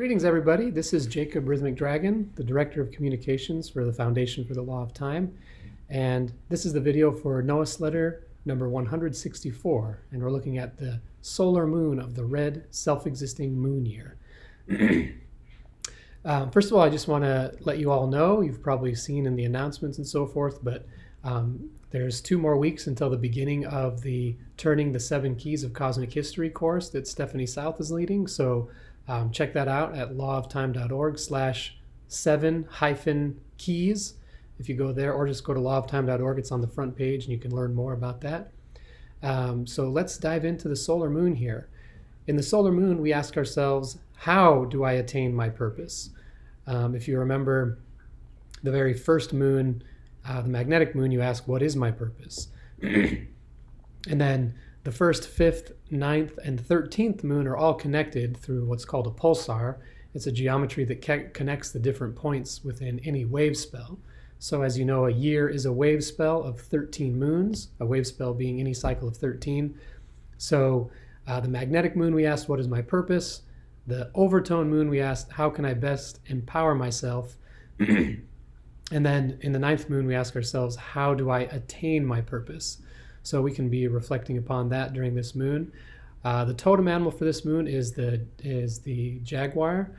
Greetings, everybody. This is Jacob Rhythmic Dragon, the Director of Communications for the Foundation for the Law of Time. And this is the video for Noos-letter number 164. And we're looking at the solar moon of the red self-existing moon year. First of all, I just want to let you all know, you've probably seen in the announcements and so forth, but there's 2 more weeks until the beginning of the Turning the 7 Keys of Cosmic History course that Stephanie South is leading. So check that out at lawoftime.org/7-keys. If you go there, or just go to lawoftime.org, it's on the front page and you can learn more about that. So let's dive into the solar moon here. In the solar moon, we ask ourselves, how do I attain my purpose? If you remember the very first moon, the magnetic moon, you ask, what is my purpose? And then the 1st, 5th, 9th, and 13th moon are all connected through what's called a pulsar. It's a geometry that connects the different points within any wave spell. So as you know, a year is a wave spell of 13 moons, a wave spell being any cycle of 13. So the magnetic moon, we asked, what is my purpose? The overtone moon, we asked, how can I best empower myself? And then in the 9th moon, we ask ourselves, how do I attain my purpose? So we can be reflecting upon that during this moon. The totem animal for this moon is the jaguar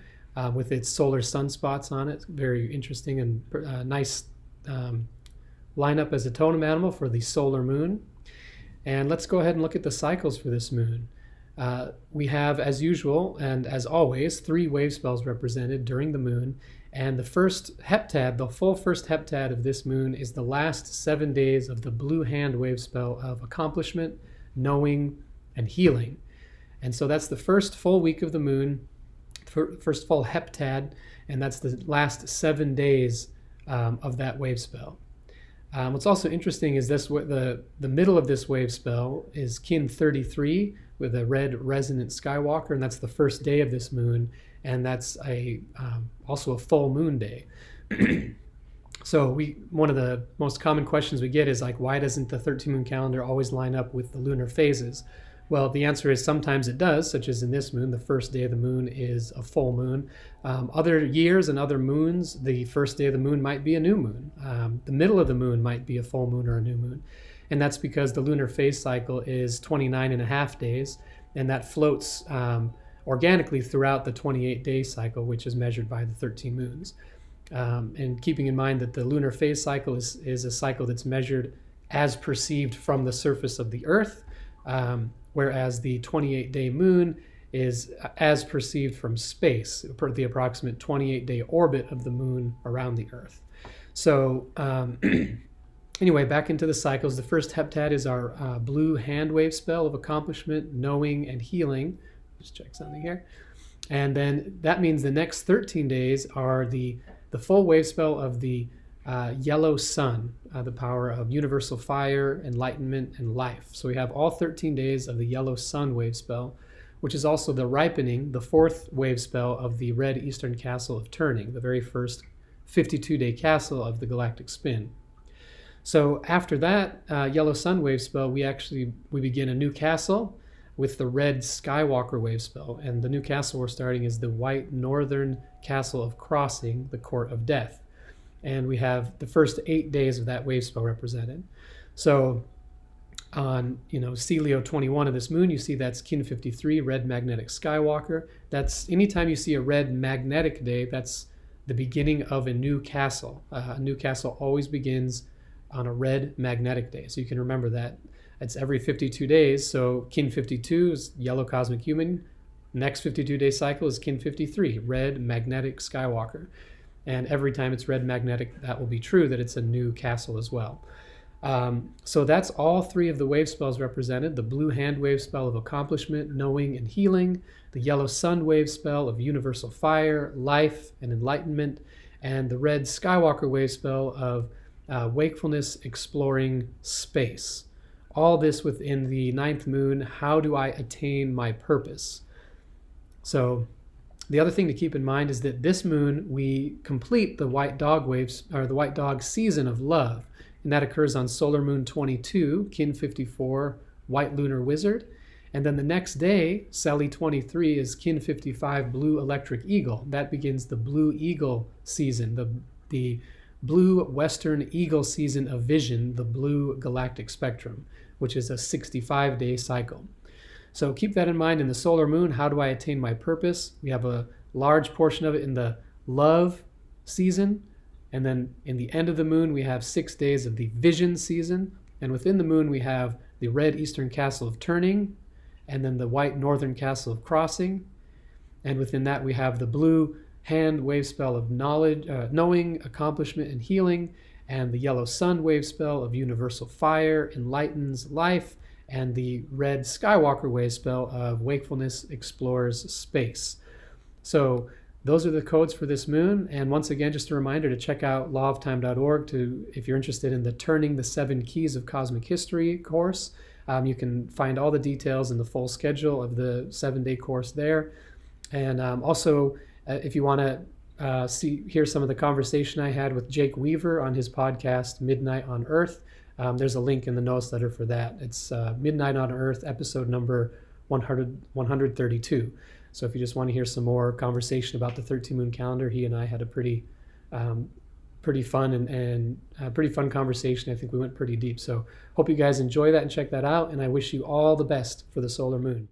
with its solar sunspots on it. Very interesting and nice lineup as a totem animal for the solar moon. And let's go ahead and look at the cycles for this moon. We have, as usual and as always, 3 wave spells represented during the moon. And the first heptad, the full first heptad of this moon, is the last 7 days of the blue hand wave spell of accomplishment, knowing, and healing. And so that's the first full week of the moon, first full heptad, and that's the last 7 days of that wave spell. What's also interesting is this: the middle of this wave spell is kin 33 with a red resonant skywalker, and that's the first day of this moon, and that's also a full moon day. So one of the most common questions we get is like, why doesn't the 13 moon calendar always line up with the lunar phases? Well, the answer is sometimes it does, such as in this moon, the first day of the moon is a full moon. Other years and other moons, the first day of the moon might be a new moon. The middle of the moon might be a full moon or a new moon. And that's because the lunar phase cycle is 29.5 days, and that floats organically throughout the 28-day cycle, which is measured by the 13 moons. And keeping in mind that the lunar phase cycle is a cycle that's measured as perceived from the surface of the Earth, whereas the 28-day moon is as perceived from space, per the approximate 28-day orbit of the moon around the Earth. So anyway, back into the cycles. The first heptad is our blue hand wave spell of accomplishment, knowing, and healing. Just check something here. And then that means the next 13 days are the full wave spell of the yellow sun, the power of universal fire, enlightenment, and life. So we have all 13 days of the yellow sun wave spell, which is also the ripening, the 4th wave spell of the red eastern castle of turning, the very first 52-day castle of the galactic spin. So after that yellow sun wave spell, we begin a new castle with the red skywalker wave spell. And the new castle we're starting is the white northern castle of crossing, the court of death. And we have the first 8 days of that wave spell represented. So on Celio 21 of this moon, you see that's kin 53, red magnetic skywalker. That's anytime you see a red magnetic day, that's the beginning of a new castle. A new castle always begins on a red magnetic day. So you can remember that. It's every 52 days. So kin 52 is yellow cosmic human. Next 52-day cycle is kin 53, red magnetic skywalker. And every time it's red magnetic, that will be true, that it's a new castle as well. So that's all 3 of the wave spells represented: the blue hand wave spell of accomplishment, knowing, and healing, the yellow sun wave spell of universal fire, life, and enlightenment, and the red skywalker wave spell of wakefulness, exploring space. All this within the 9th moon. How do I attain my purpose? So the other thing to keep in mind is that this moon we complete the white dog waves, or the white dog season of love, and that occurs on solar moon 22, kin 54, white lunar wizard, And then the next day, Celi 23 is Kin 55 Blue Electric Eagle. That begins the Blue Eagle season, the Blue Western Eagle season of vision, the Blue Galactic Spectrum, which is a 65-day cycle. So keep that in mind. In the solar moon, how do I attain my purpose? We have a large portion of it in the love season. And then in the end of the moon, we have 6 days of the vision season. And within the moon, we have the red eastern castle of turning, and then the white northern castle of crossing. And within that, we have the blue hand wave spell of knowledge, knowing, accomplishment, and healing, and the yellow sun wave spell of universal fire, enlightens life, and the red Skywalker wave spell of wakefulness explores space. So those are the codes for this moon. And once again, just a reminder to check out lawoftime.org if you're interested in the Turning the 7 Keys of Cosmic History course. You can find all the details and the full schedule of the 7-day course there. And also, if you want to hear some of the conversation I had with Jake Weaver on his podcast, Midnight on Earth, there's a link in the Noos-letter for that. It's Midnight on Earth, episode number 132. So if you just want to hear some more conversation about the 13-moon calendar, he and I had a pretty fun and pretty fun conversation. I think we went pretty deep. So hope you guys enjoy that and check that out. And I wish you all the best for the solar moon.